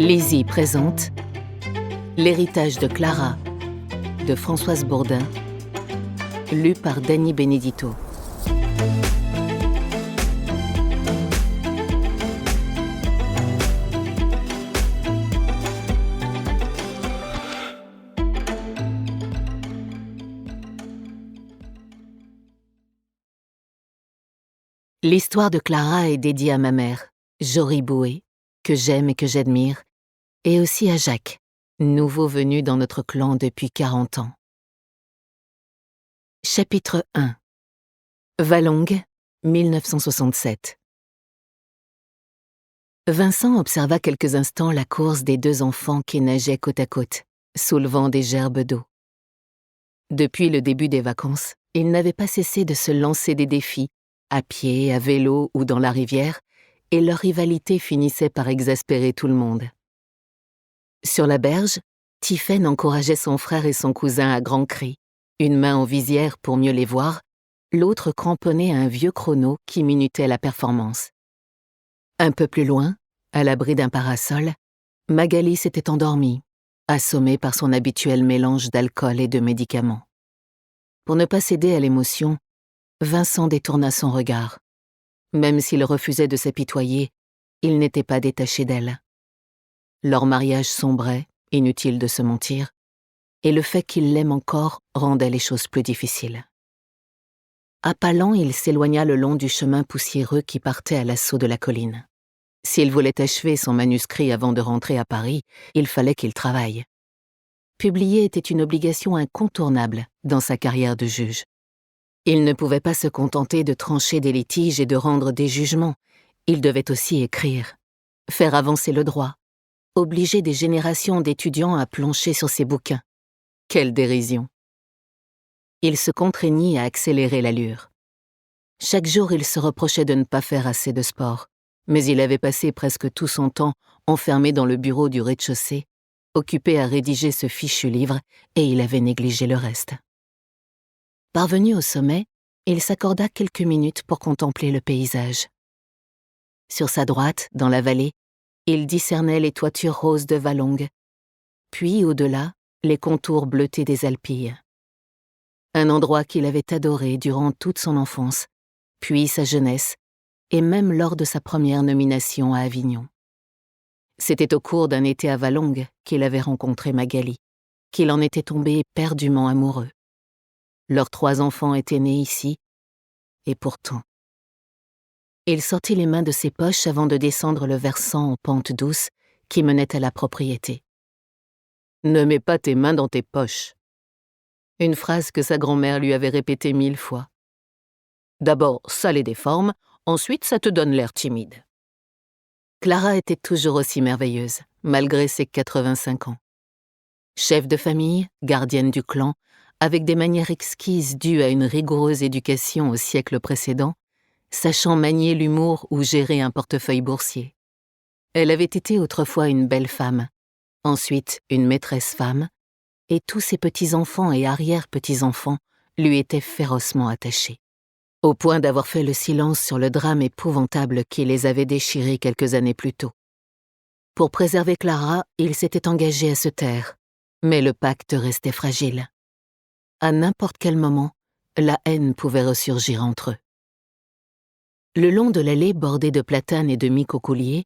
Lizzie présente L'héritage de Clara de Françoise Bourdin, lu par Dany Benedito. L'histoire de Clara est dédiée à ma mère, Jory Boué, que j'aime et que j'admire, et aussi à Jacques, nouveau venu dans notre clan depuis 40 ans. Chapitre 1. Valongue, 1967. Vincent observa quelques instants la course des deux enfants qui nageaient côte à côte, soulevant des gerbes d'eau. Depuis le début des vacances, ils n'avaient pas cessé de se lancer des défis, à pied, à vélo ou dans la rivière, et leur rivalité finissait par exaspérer tout le monde. Sur la berge, Tiphaine encourageait son frère et son cousin à grands cris, une main en visière pour mieux les voir, l'autre cramponnée à un vieux chrono qui minutait la performance. Un peu plus loin, à l'abri d'un parasol, Magali s'était endormie, assommée par son habituel mélange d'alcool et de médicaments. Pour ne pas céder à l'émotion, Vincent détourna son regard. Même s'il refusait de s'apitoyer, il n'était pas détaché d'elle. Leur mariage sombrait, inutile de se mentir, et le fait qu'il l'aime encore rendait les choses plus difficiles. À pas lents, il s'éloigna le long du chemin poussiéreux qui partait à l'assaut de la colline. S'il voulait achever son manuscrit avant de rentrer à Paris, il fallait qu'il travaille. Publier était une obligation incontournable dans sa carrière de juge. Il ne pouvait pas se contenter de trancher des litiges et de rendre des jugements. Il devait aussi écrire, faire avancer le droit, obliger des générations d'étudiants à plancher sur ses bouquins. Quelle dérision! Il se contraignit à accélérer l'allure. Chaque jour, il se reprochait de ne pas faire assez de sport, mais il avait passé presque tout son temps enfermé dans le bureau du rez-de-chaussée, occupé à rédiger ce fichu livre, et il avait négligé le reste. Parvenu au sommet, il s'accorda quelques minutes pour contempler le paysage. Sur sa droite, dans la vallée, il discernait les toitures roses de Valongue, puis au-delà, les contours bleutés des Alpilles. Un endroit qu'il avait adoré durant toute son enfance, puis sa jeunesse, et même lors de sa première nomination à Avignon. C'était au cours d'un été à Valongue qu'il avait rencontré Magali, qu'il en était tombé éperdument amoureux. Leurs 3 enfants étaient nés ici, et pourtant. Il sortit les mains de ses poches avant de descendre le versant en pente douce qui menait à la propriété. « Ne mets pas tes mains dans tes poches », une phrase que sa grand-mère lui avait répétée 1000 fois. « D'abord, ça les déforme, ensuite ça te donne l'air timide. » Clara était toujours aussi merveilleuse, malgré ses 85 ans. Chef de famille, gardienne du clan, avec des manières exquises dues à une rigoureuse éducation au siècle précédent, sachant manier l'humour ou gérer un portefeuille boursier. Elle avait été autrefois une belle femme, ensuite une maîtresse femme, et tous ses petits-enfants et arrière-petits-enfants lui étaient férocement attachés, au point d'avoir fait le silence sur le drame épouvantable qui les avait déchirés quelques années plus tôt. Pour préserver Clara, il s'était engagé à se taire, mais le pacte restait fragile. À n'importe quel moment, la haine pouvait ressurgir entre eux. Le long de l'allée bordée de platanes et de micocouliers,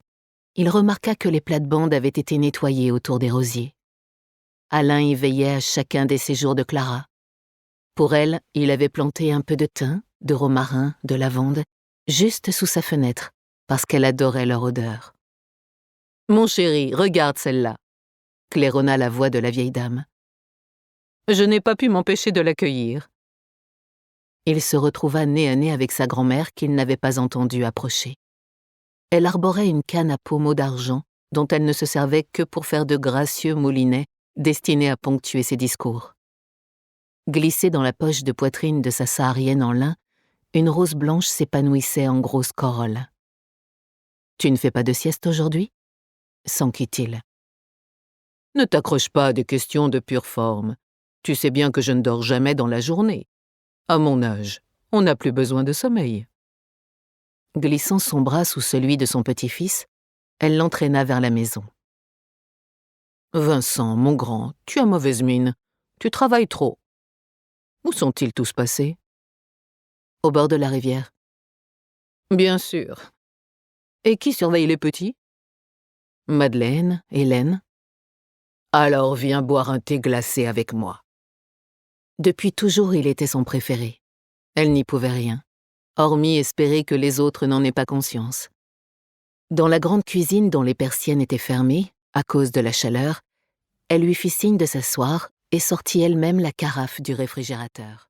il remarqua que les plates-bandes avaient été nettoyées autour des rosiers. Alain y veillait à chacun des séjours de Clara. Pour elle, il avait planté un peu de thym, de romarin, de lavande, juste sous sa fenêtre, parce qu'elle adorait leur odeur. « Mon chéri, regarde celle-là », claironna la voix de la vieille dame. « Je n'ai pas pu m'empêcher de l'accueillir. » Il se retrouva nez à nez avec sa grand-mère qu'il n'avait pas entendu approcher. Elle arborait une canne à pommeau d'argent dont elle ne se servait que pour faire de gracieux moulinets destinés à ponctuer ses discours. Glissée dans la poche de poitrine de sa saharienne en lin, une rose blanche s'épanouissait en grosses corolles. « Tu ne fais pas de sieste aujourd'hui » s'enquit-il. « Ne t'accroche pas à des questions de pure forme. Tu sais bien que je ne dors jamais dans la journée. À mon âge, on n'a plus besoin de sommeil. » Glissant son bras sous celui de son petit-fils, elle l'entraîna vers la maison. Vincent, mon grand, tu as mauvaise mine. Tu travailles trop. Où sont-ils tous passés? Au bord de la rivière. Bien sûr. Et qui surveille les petits? Madeleine, Hélène. Alors viens boire un thé glacé avec moi. Depuis toujours, il était son préféré. Elle n'y pouvait rien, hormis espérer que les autres n'en aient pas conscience. Dans la grande cuisine dont les persiennes étaient fermées, à cause de la chaleur, elle lui fit signe de s'asseoir et sortit elle-même la carafe du réfrigérateur.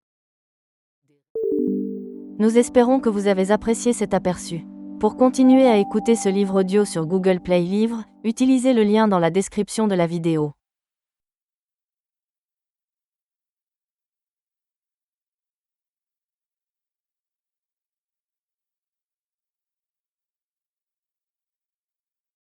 Nous espérons que vous avez apprécié cet aperçu. Pour continuer à écouter ce livre audio sur Google Play Livres, utilisez le lien dans la description de la vidéo.